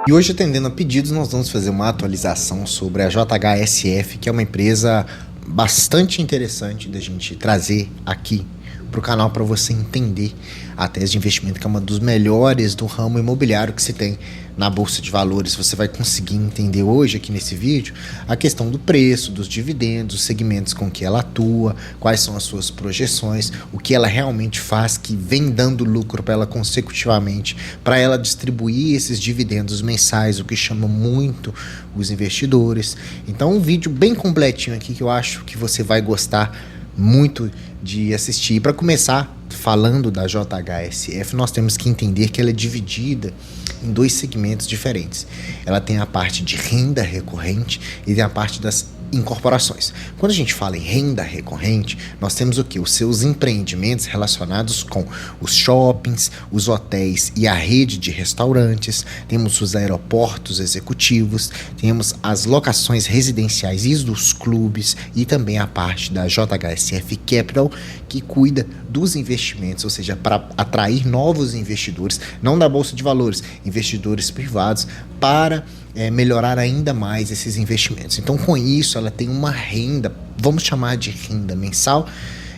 E hoje, atendendo a pedidos, nós vamos fazer uma atualização sobre a JHSF, que é uma empresa bastante interessante da gente trazer aqui para o canal para você entender a tese de investimento, que é uma dos melhores do ramo imobiliário que se tem na Bolsa de Valores. Você vai conseguir entender hoje aqui nesse vídeo a questão do preço, dos dividendos, os segmentos com que ela atua, quais são as suas projeções, o que ela realmente faz, que vem dando lucro para ela consecutivamente, para ela distribuir esses dividendos mensais, o que chama muito os investidores. Então um vídeo bem completinho aqui que eu acho que você vai gostar muito de assistir. Para começar, falando da JHSF, nós temos que entender que ela é dividida em dois segmentos diferentes. Ela tem a parte de renda recorrente e tem a parte das incorporações. Quando a gente fala em renda recorrente, nós temos o que? Os seus empreendimentos relacionados com os shoppings, os hotéis e a rede de restaurantes, temos os aeroportos executivos, temos as locações residenciais e dos clubes e também a parte da JHSF Capital, que cuida dos investimentos, ou seja, para atrair novos investidores, não da Bolsa de Valores, investidores privados, para melhorar ainda mais esses investimentos. Então, com isso, ela tem uma renda, vamos chamar de renda mensal,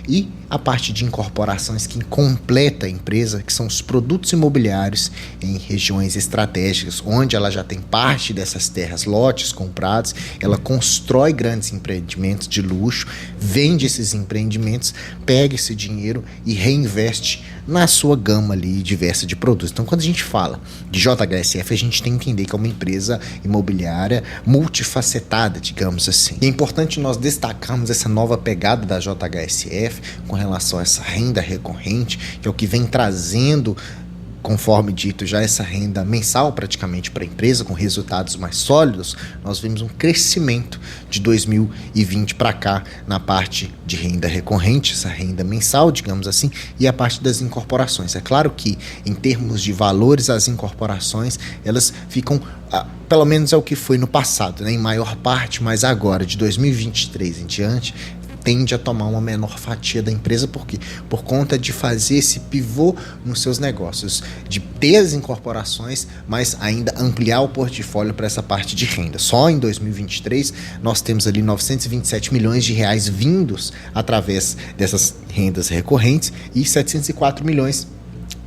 e a parte de incorporações que completa a empresa, que são os produtos imobiliários em regiões estratégicas, onde ela já tem parte dessas terras, lotes comprados, ela constrói grandes empreendimentos de luxo, vende esses empreendimentos, pega esse dinheiro e reinveste na sua gama ali diversa de produtos. Então, quando a gente fala de JHSF, a gente tem que entender que é uma empresa imobiliária multifacetada, digamos assim. E é importante nós destacarmos essa nova pegada da JHSF com relação a essa renda recorrente, que é o que vem trazendo, conforme dito, já essa renda mensal praticamente para a empresa, com resultados mais sólidos. Nós vimos um crescimento de 2020 para cá na parte de renda recorrente, essa renda mensal, digamos assim, e a parte das incorporações. É claro que, em termos de valores, as incorporações, elas ficam, pelo menos é o que foi no passado, né, em maior parte, mas agora, de 2023 em diante, tende a tomar uma menor fatia da empresa, porque por conta de fazer esse pivô nos seus negócios, de ter as incorporações, mas ainda ampliar o portfólio para essa parte de renda. Só em 2023 nós temos ali 927 milhões de reais vindos através dessas rendas recorrentes e 704 milhões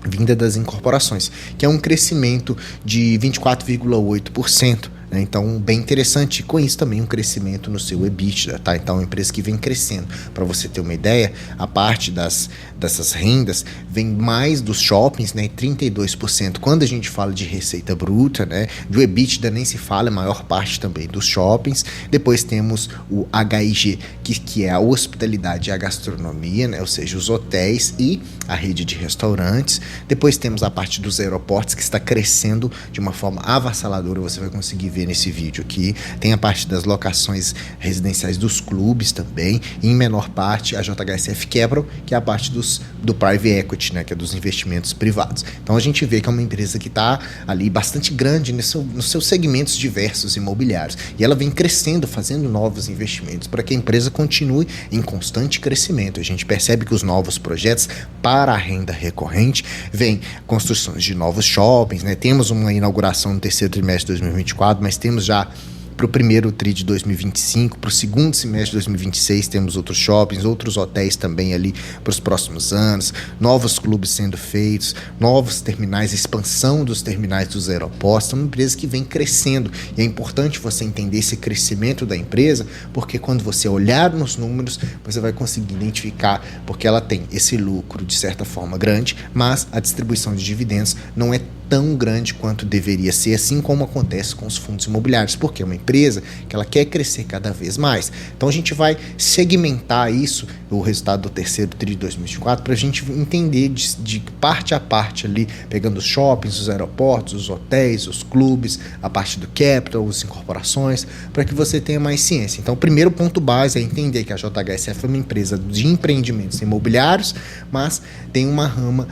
vinda das incorporações, que é um crescimento de 24,8%. Então, bem interessante. Com isso também um crescimento no seu EBITDA, tá? Então, é uma empresa que vem crescendo. Para você ter uma ideia, a parte dessas rendas vem mais dos shoppings, né? 32%. Quando a gente fala de receita bruta, né? Do EBITDA nem se fala, a maior parte também dos shoppings. Depois temos o HIG, que é a hospitalidade e a gastronomia, né? Ou seja, os hotéis e a rede de restaurantes. Depois temos a parte dos aeroportos, que está crescendo de uma forma avassaladora. Você vai conseguir ver nesse vídeo aqui. Tem a parte das locações residenciais dos clubes também, e em menor parte a JHSF Capital, que é a parte do private equity, né, que é dos investimentos privados. Então a gente vê que é uma empresa que está ali bastante grande nos seus segmentos diversos imobiliários, e ela vem crescendo, fazendo novos investimentos para que a empresa continue em constante crescimento. A gente percebe que os novos projetos para a renda recorrente vêm construções de novos shoppings, né? Temos uma inauguração no terceiro trimestre de 2024, mas temos já para o primeiro TRI de 2025, para o segundo semestre de 2026 temos outros shoppings, outros hotéis também ali para os próximos anos, novos clubes sendo feitos, novos terminais, expansão dos terminais dos aeroportos. É uma empresa que vem crescendo, e é importante você entender esse crescimento da empresa, porque quando você olhar nos números, você vai conseguir identificar, porque ela tem esse lucro de certa forma grande, mas a distribuição de dividendos não é tão grande quanto deveria ser, assim como acontece com os fundos imobiliários, porque é uma empresa que ela quer crescer cada vez mais. Então a gente vai segmentar isso, o resultado do terceiro TRI de 2024, para a gente entender de parte a parte ali, pegando os shoppings, os aeroportos, os hotéis, os clubes, a parte do capital, as incorporações, para que você tenha mais ciência. Então o primeiro ponto base é entender que a JHSF é uma empresa de empreendimentos imobiliários, mas tem uma rama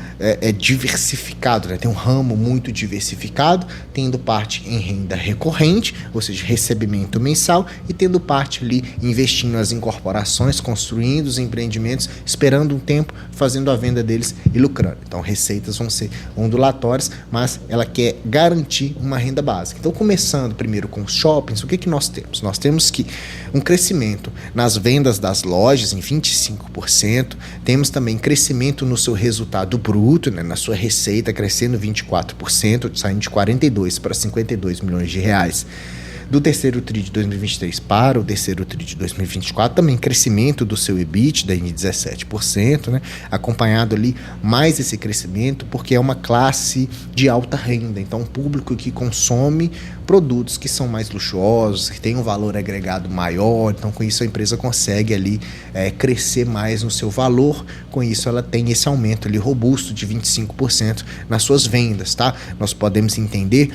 diversificado, né? Tem um ramo muito diversificado, tendo parte em renda recorrente, ou seja, recebimento mensal, e tendo parte ali investindo nas incorporações, construindo os empreendimentos, esperando um tempo, fazendo a venda deles e lucrando. Então, receitas vão ser ondulatórias, mas ela quer garantir uma renda básica. Então, começando primeiro com os shoppings, o que nós temos? Nós temos que um crescimento nas vendas das lojas em 25%, temos também crescimento no seu resultado bruto, né, na sua receita crescendo 24%, saindo de 42 para 52 milhões de reais. Do terceiro TRI de 2023 para o terceiro TRI de 2024, também crescimento do seu EBITDA em 17%, né? Acompanhado ali mais esse crescimento porque é uma classe de alta renda, então um público que consome produtos que são mais luxuosos, que tem um valor agregado maior, então com isso a empresa consegue ali crescer mais no seu valor, com isso ela tem esse aumento ali robusto de 25% nas suas vendas, tá? Nós podemos entender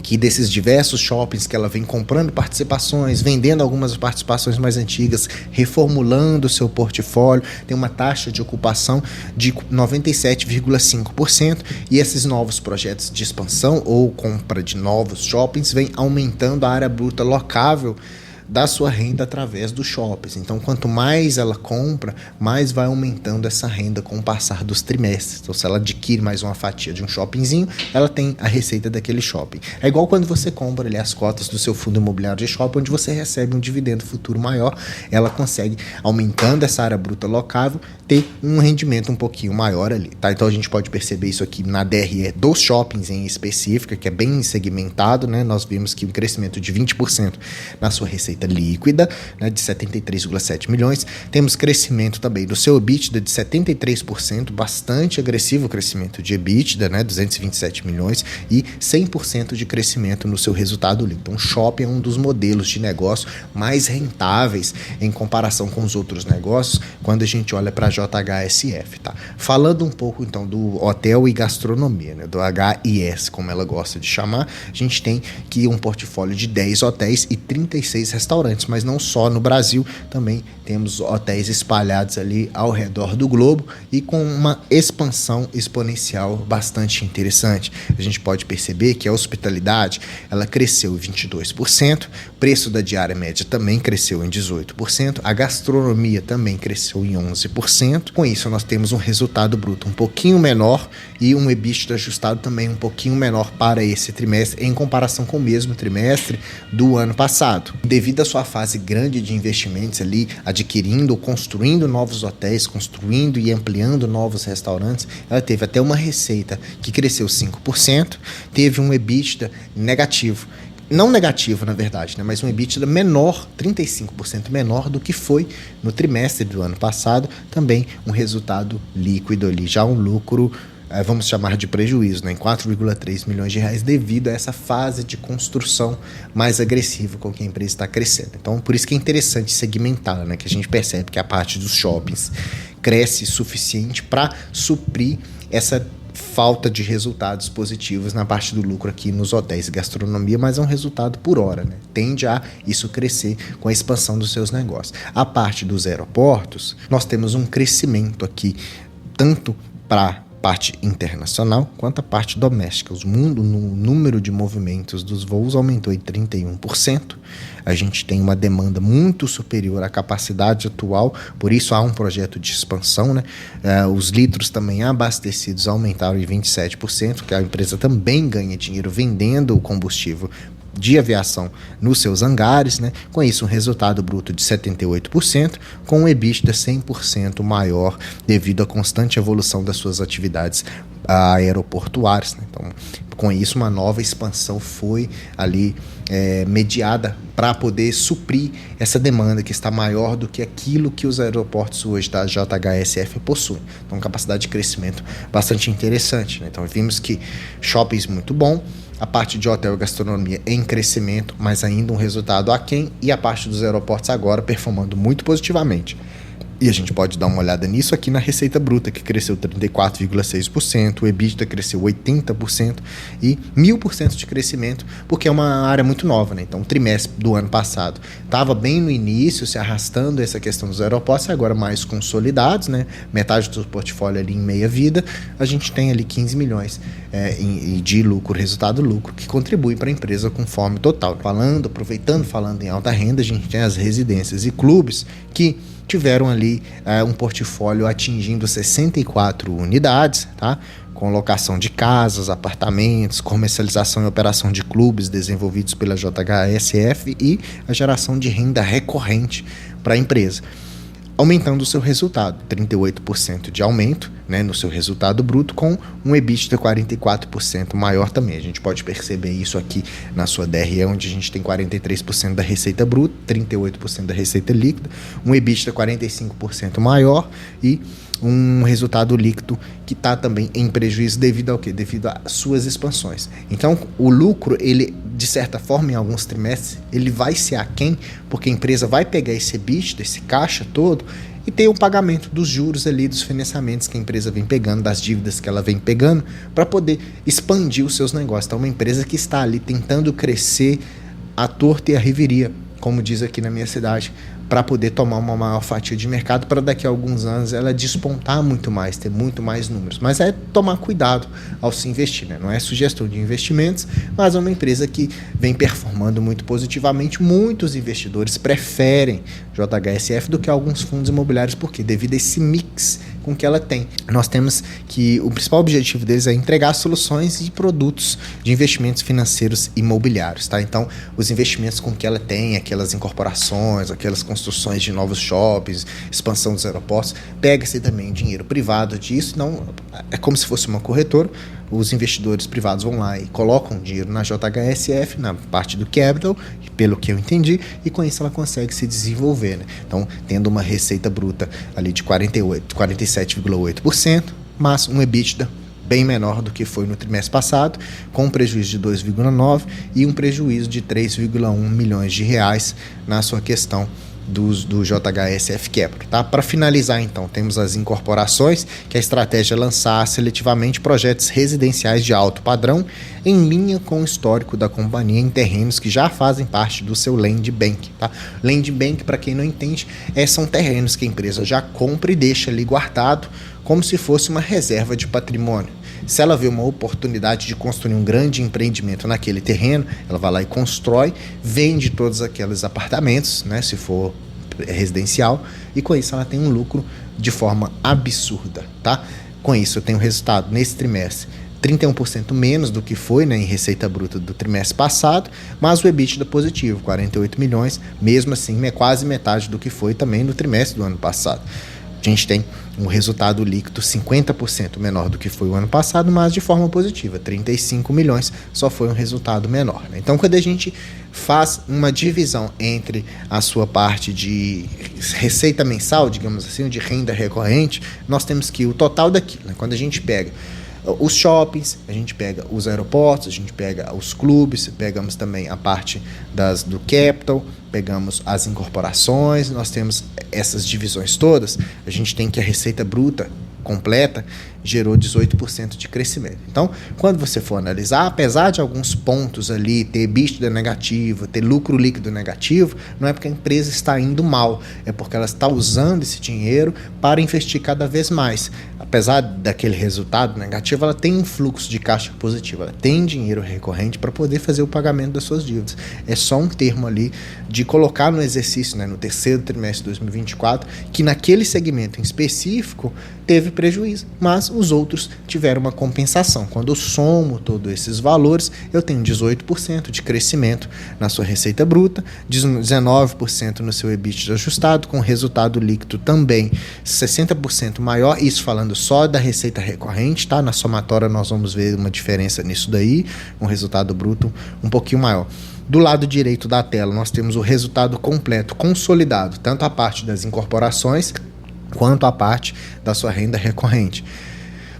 que desses diversos shoppings que ela vem comprando participações, vendendo algumas participações mais antigas, reformulando o seu portfólio, tem uma taxa de ocupação de 97,5%, e esses novos projetos de expansão ou compra de novos shoppings vem aumentando a área bruta locável da sua renda através dos shoppings. Então, quanto mais ela compra, mais vai aumentando essa renda com o passar dos trimestres. Então, se ela adquire mais uma fatia de um shoppingzinho, ela tem a receita daquele shopping. É igual quando você compra ali as cotas do seu fundo imobiliário de shopping, onde você recebe um dividendo futuro maior, ela consegue, aumentando essa área bruta locável, ter um rendimento um pouquinho maior ali, tá? Então, a gente pode perceber isso aqui na DRE dos shoppings em específico, que é bem segmentado, né? Nós vimos que um crescimento de 20% na sua receita líquida, né, de 73,7 milhões. Temos crescimento também do seu EBITDA de 73%, bastante agressivo o crescimento de EBITDA, né, 227 milhões, e 100% de crescimento no seu resultado líquido. Então, o shopping é um dos modelos de negócio mais rentáveis em comparação com os outros negócios quando a gente olha para a JHSF, tá? Falando um pouco então do hotel e gastronomia, né, do HIS, como ela gosta de chamar, a gente tem aqui um portfólio de 10 hotéis e 36 restaurantes, mas não só no Brasil, também temos hotéis espalhados ali ao redor do globo e com uma expansão exponencial bastante interessante. A gente pode perceber que a hospitalidade, ela cresceu em 22%, o preço da diária média também cresceu em 18%, a gastronomia também cresceu em 11%. Com isso, nós temos um resultado bruto um pouquinho menor e um EBITDA ajustado também um pouquinho menor para esse trimestre em comparação com o mesmo trimestre do ano passado. Devido à sua fase grande de investimentos ali, adquirindo, construindo novos hotéis, construindo e ampliando novos restaurantes, ela teve até uma receita que cresceu 5%, teve um EBITDA negativo. Não negativo, na verdade, né? Mas um EBITDA menor, 35% menor do que foi no trimestre do ano passado. Também um resultado líquido ali, já um lucro, vamos chamar de prejuízo, né, em 4,3 milhões de reais, devido a essa fase de construção mais agressiva com que a empresa está crescendo. Então, por isso que é interessante segmentar, né, que a gente percebe que a parte dos shoppings cresce suficiente para suprir essa falta de resultados positivos na parte do lucro aqui nos hotéis e gastronomia, mas é um resultado por hora, né? Tende a isso crescer com a expansão dos seus negócios. A parte dos aeroportos, nós temos um crescimento aqui, tanto para parte internacional quanto a parte doméstica. O número de movimentos dos voos aumentou em 31%. A gente tem uma demanda muito superior à capacidade atual, por isso há um projeto de expansão, né? Os litros também abastecidos aumentaram em 27%, porque a empresa também ganha dinheiro vendendo o combustível de aviação nos seus hangares, né? Com isso um resultado bruto de 78%, com um EBITDA 100% maior devido à constante evolução das suas atividades aeroportuárias, né? Então, com isso uma nova expansão foi ali mediada para poder suprir essa demanda que está maior do que aquilo que os aeroportos hoje da JHSF possuem. Então, capacidade de crescimento bastante interessante, né? Então, vimos que shoppings muito bom, a parte de hotel e gastronomia em crescimento, mas ainda um resultado aquém, e a parte dos aeroportos agora performando muito positivamente. E a gente pode dar uma olhada nisso aqui na receita bruta, que cresceu 34,6%, o EBITDA cresceu 80% e 1000% de crescimento, porque é uma área muito nova, né? Então, o trimestre do ano passado estava bem no início, se arrastando essa questão dos aeroportos, agora mais consolidados, né? Metade do portfólio ali em meia vida, a gente tem ali 15 milhões de lucro, resultado lucro, que contribui para a empresa com fome total. Falando em alta renda, a gente tem as residências e clubes que tiveram ali um portfólio atingindo 64 unidades, tá? Com locação de casas, apartamentos, comercialização e operação de clubes desenvolvidos pela JHSF e a geração de renda recorrente para a empresa, aumentando o seu resultado, 38% de aumento, né, no seu resultado bruto, com um EBITDA 44% maior também. A gente pode perceber isso aqui na sua DRE, onde a gente tem 43% da receita bruta, 38% da receita líquida, um EBITDA 45% maior e um resultado líquido que está também em prejuízo devido ao quê? Devido às suas expansões. Então, o lucro, ele, de certa forma, em alguns trimestres, ele vai ser aquém, porque a empresa vai pegar esse EBITDA, esse caixa todo, e ter o pagamento dos juros ali, dos financiamentos que a empresa vem pegando, das dívidas que ela vem pegando, para poder expandir os seus negócios. Então, uma empresa que está ali tentando crescer à torta e à reveria, como diz aqui na minha cidade, para poder tomar uma maior fatia de mercado, para daqui a alguns anos ela despontar muito mais, ter muito mais números. Mas é tomar cuidado ao se investir, né? Não é sugestão de investimentos, mas é uma empresa que vem performando muito positivamente. Muitos investidores preferem JHSF do que alguns fundos imobiliários, porque devido a esse mix com que ela tem. Nós temos que o principal objetivo deles é entregar soluções e produtos de investimentos financeiros imobiliários, tá? Então, os investimentos com que ela tem, aquelas incorporações, aquelas construções de novos shoppings, expansão dos aeroportos, pega-se também dinheiro privado disso, não é como se fosse uma corretora. Os investidores privados vão lá e colocam dinheiro na JHSF, na parte do capital, pelo que eu entendi, e com isso ela consegue se desenvolver, né? Então, tendo uma receita bruta ali de 47,8%, mas um EBITDA bem menor do que foi no trimestre passado, com um prejuízo de 2,9 e um prejuízo de 3,1 milhões de reais na sua questão do JHSF Capital, tá? Para finalizar, então, temos as incorporações, que a estratégia é lançar seletivamente projetos residenciais de alto padrão em linha com o histórico da companhia em terrenos que já fazem parte do seu Land Bank, tá? Land Bank, para quem não entende, são terrenos que a empresa já compra e deixa ali guardado como se fosse uma reserva de patrimônio. Se ela vê uma oportunidade de construir um grande empreendimento naquele terreno, ela vai lá e constrói, vende todos aqueles apartamentos, né, se for residencial, e com isso ela tem um lucro de forma absurda, tá? Com isso eu tenho resultado nesse trimestre 31% menos do que foi, né, em receita bruta do trimestre passado, mas o EBITDA positivo, 48 milhões, mesmo assim é quase metade do que foi também no trimestre do ano passado. A gente tem um resultado líquido 50% menor do que foi o ano passado, mas de forma positiva, 35 milhões, só foi um resultado menor, né? Então, quando a gente faz uma divisão entre a sua parte de receita mensal, digamos assim, de renda recorrente, nós temos que o total daquilo, né? Quando a gente pega os shoppings, a gente pega os aeroportos, a gente pega os clubes, pegamos também a parte do capital, pegamos as incorporações, nós temos essas divisões todas, a gente tem que a receita bruta completa gerou 18% de crescimento. Então, quando você for analisar, apesar de alguns pontos ali ter EBITDA negativo, ter lucro líquido negativo, não é porque a empresa está indo mal, é porque ela está usando esse dinheiro para investir cada vez mais. Apesar daquele resultado negativo, ela tem um fluxo de caixa positivo, ela tem dinheiro recorrente para poder fazer o pagamento das suas dívidas. É só um termo ali de colocar no exercício, né, no terceiro trimestre de 2024, que naquele segmento em específico teve prejuízo, mas os outros tiveram uma compensação. Quando eu somo todos esses valores, eu tenho 18% de crescimento na sua receita bruta, 19% no seu EBITDA ajustado, com resultado líquido também 60% maior, isso falando só da receita recorrente, tá? Na somatória nós vamos ver uma diferença nisso daí, um resultado bruto um pouquinho maior. Do lado direito da tela, nós temos o resultado completo, consolidado, tanto a parte das incorporações, quanto a parte da sua renda recorrente.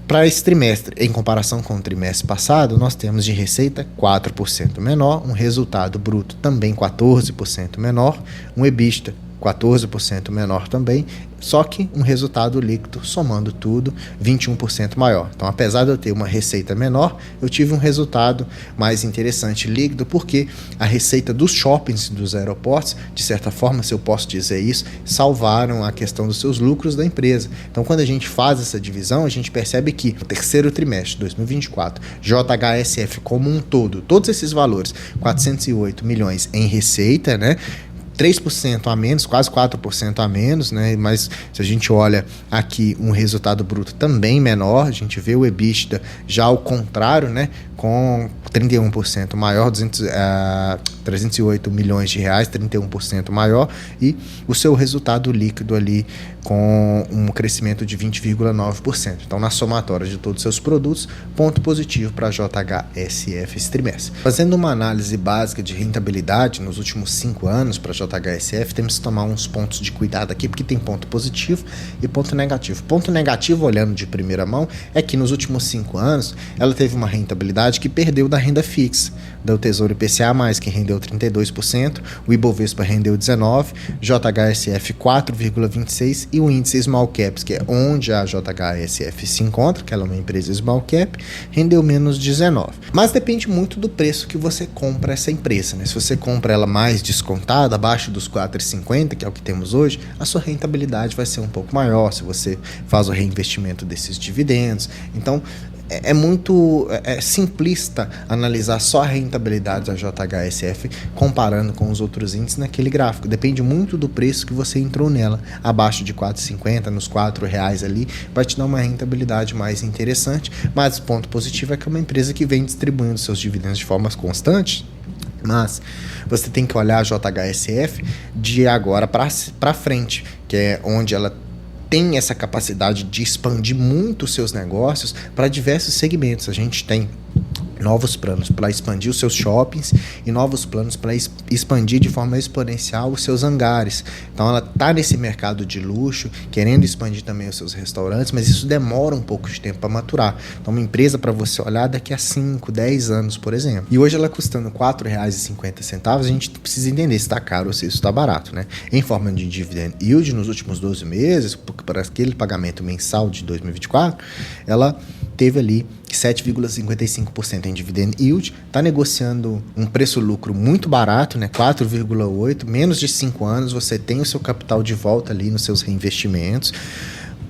Para esse trimestre, em comparação com o trimestre passado, nós temos de receita 4% menor, um resultado bruto também 14% menor, um EBITDA 14% menor também, só que um resultado líquido, somando tudo, 21% maior. Então, apesar de eu ter uma receita menor, eu tive um resultado mais interessante líquido, porque a receita dos shoppings, dos aeroportos, de certa forma, se eu posso dizer isso, salvaram a questão dos seus lucros da empresa. Então, quando a gente faz essa divisão, a gente percebe que no terceiro trimestre de 2024, JHSF como um todo, todos esses valores, 408 milhões em receita, né? 3% a menos, quase 4% a menos, né? Mas se a gente olha aqui um resultado bruto também menor, a gente vê o EBITDA já ao contrário, né? Com 31% maior, 308 milhões de reais, 31% maior, e o seu resultado líquido ali com um crescimento de 20,9%. Então, na somatória de todos os seus produtos, ponto positivo para a JHSF esse trimestre. Fazendo uma análise básica de rentabilidade nos últimos 5 anos para a JHSF, temos que tomar uns pontos de cuidado aqui, porque tem ponto positivo e ponto negativo. Ponto negativo, olhando de primeira mão, é que nos últimos 5 anos, ela teve uma rentabilidade que perdeu da renda fixa, do Tesouro IPCA+, que rendeu 32%, o Ibovespa rendeu 19%, JHSF 4,26% e o índice Small Caps, que é onde a JHSF se encontra, que ela é uma empresa Small Cap, rendeu menos 19%. Mas depende muito do preço que você compra essa empresa, né? Se você compra ela mais descontada, abaixo dos 4,50, que é o que temos hoje, a sua rentabilidade vai ser um pouco maior, se você faz o reinvestimento desses dividendos. Então, é muito simplista analisar só a rentabilidade da JHSF comparando com os outros índices naquele gráfico. Depende muito do preço que você entrou nela. Abaixo de R$ 4,50, nos R$4 ali, vai te dar uma rentabilidade mais interessante. Mas o ponto positivo é que é uma empresa que vem distribuindo seus dividendos de forma constante. Mas você tem que olhar a JHSF de agora para frente, que é onde ela tem essa capacidade de expandir muito os seus negócios para diversos segmentos. A gente tem novos planos para expandir os seus shoppings e novos planos para expandir de forma exponencial os seus hangares. Então ela está nesse mercado de luxo, querendo expandir também os seus restaurantes, mas isso demora um pouco de tempo para maturar. Então uma empresa para você olhar daqui a 5, 10 anos, por exemplo. E hoje ela custando R$ 4,50, a gente precisa entender se está caro ou se isso está barato, né? Em forma de dividend yield, nos últimos 12 meses, para aquele pagamento mensal de 2024, ela teve ali 7,55% em dividend yield, está negociando um preço-lucro muito barato, né? 4,8%, menos de 5 anos, você tem o seu capital de volta ali nos seus reinvestimentos,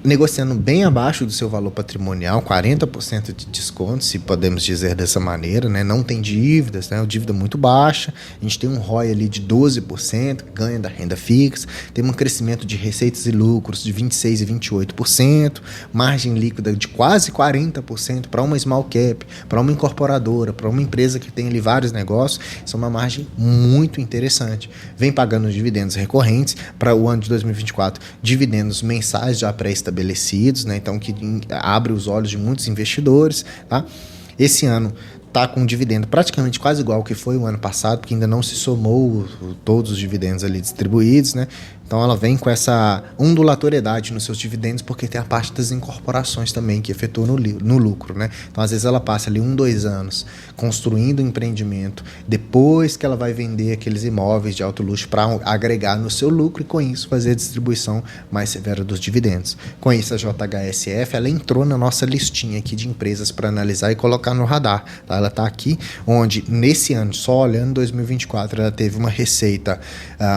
negociando bem abaixo do seu valor patrimonial, 40% de desconto, se podemos dizer dessa maneira, né? Não tem dívidas, né? Dívida muito baixa, a gente tem um ROI ali de 12%, ganha da renda fixa, tem um crescimento de receitas e lucros de 26% e 28%, margem líquida de quase 40% para uma small cap, para uma incorporadora, para uma empresa que tem ali vários negócios, isso é uma margem muito interessante. Vem pagando dividendos recorrentes para o ano de 2024, dividendos mensais já pré-estabelecidos, né? Então que abre os olhos de muitos investidores, tá? Esse ano está com um dividendo praticamente quase igual ao que foi o ano passado, porque ainda não se somou todos os dividendos ali distribuídos, né? Então ela vem com essa ondulatoriedade nos seus dividendos, porque tem a parte das incorporações também que efetua no lucro, né? Então às vezes ela passa ali 1, 2 anos construindo um empreendimento, depois que ela vai vender aqueles imóveis de alto luxo para agregar no seu lucro e com isso fazer a distribuição mais severa dos dividendos. Com isso a JHSF ela entrou na nossa listinha aqui de empresas para analisar e colocar no radar, tá? Ela está aqui, onde nesse ano, só olhando 2024, ela teve uma receita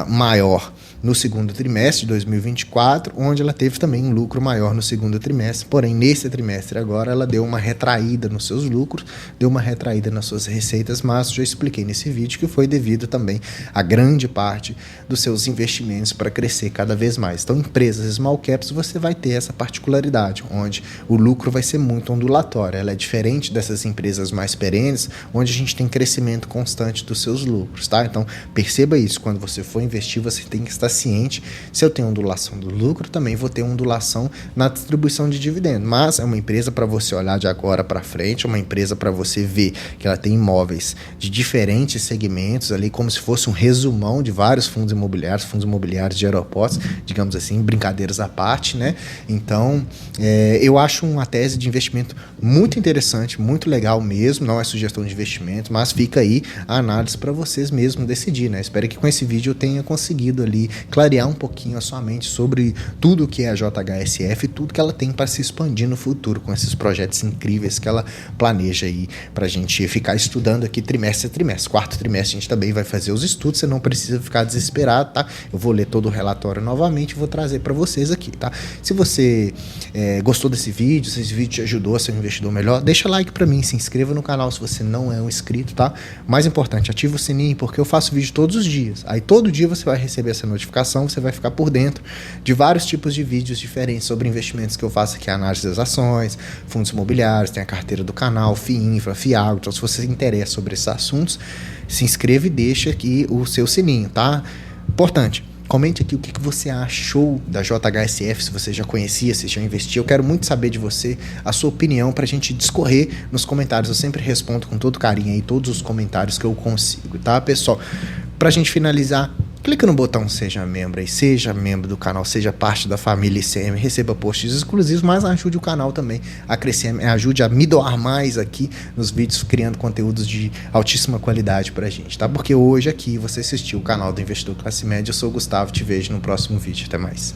maior no segundo trimestre de 2024, onde ela teve também um lucro maior no segundo trimestre, porém nesse trimestre agora ela deu uma retraída nos seus lucros, deu uma retraída nas suas receitas, mas já expliquei nesse vídeo que foi devido também a grande parte dos seus investimentos para crescer cada vez mais. Então empresas small caps você vai ter essa particularidade, onde o lucro vai ser muito ondulatório, ela é diferente dessas empresas mais perenes, onde a gente tem crescimento constante dos seus lucros, tá? Então perceba isso, quando você for investir você tem que estar ciente, se eu tenho ondulação do lucro, também vou ter ondulação na distribuição de dividendos, mas é uma empresa para você olhar de agora para frente, é uma empresa para você ver que ela tem imóveis de diferentes segmentos ali, como se fosse um resumão de vários fundos imobiliários de aeroportos, digamos assim, brincadeiras à parte, né? Então, eu acho uma tese de investimento muito interessante, muito legal mesmo, não é sugestão de investimento, mas fica aí a análise para vocês mesmos decidir, né? Espero que com esse vídeo eu tenha conseguido ali clarear um pouquinho a sua mente sobre tudo que é a JHSF e tudo que ela tem para se expandir no futuro com esses projetos incríveis que ela planeja aí para a gente ficar estudando aqui trimestre a trimestre. Quarto trimestre a gente também vai fazer os estudos, você não precisa ficar desesperado, tá? Eu vou ler todo o relatório novamente e vou trazer para vocês aqui, tá? Se você gostou desse vídeo, se esse vídeo te ajudou a ser um investidor melhor, deixa like para mim, se inscreva no canal se você não é um inscrito, tá? Mais importante, ativa o sininho, porque eu faço vídeo todos os dias. Aí todo dia você vai receber essa notificação, você vai ficar por dentro de vários tipos de vídeos diferentes sobre investimentos que eu faço aqui, análise das ações, fundos imobiliários, tem a carteira do canal, FIINFRA, FIAGRO. Então se você se interessa sobre esses assuntos, se inscreva e deixa aqui o seu sininho, tá? Importante. Comente aqui o que você achou da JHSF, se você já conhecia, se já investiu. Eu quero muito saber de você, a sua opinião, para a gente discorrer nos comentários. Eu sempre respondo com todo carinho aí todos os comentários que eu consigo, tá, pessoal? Para a gente finalizar, clica no botão Seja Membro aí, seja membro do canal, seja parte da família ICM, receba posts exclusivos, mas ajude o canal também a crescer, ajude a me doar mais aqui nos vídeos, criando conteúdos de altíssima qualidade pra gente, tá? Porque hoje aqui você assistiu o canal do Investidor Classe Média, eu sou o Gustavo, te vejo no próximo vídeo, até mais.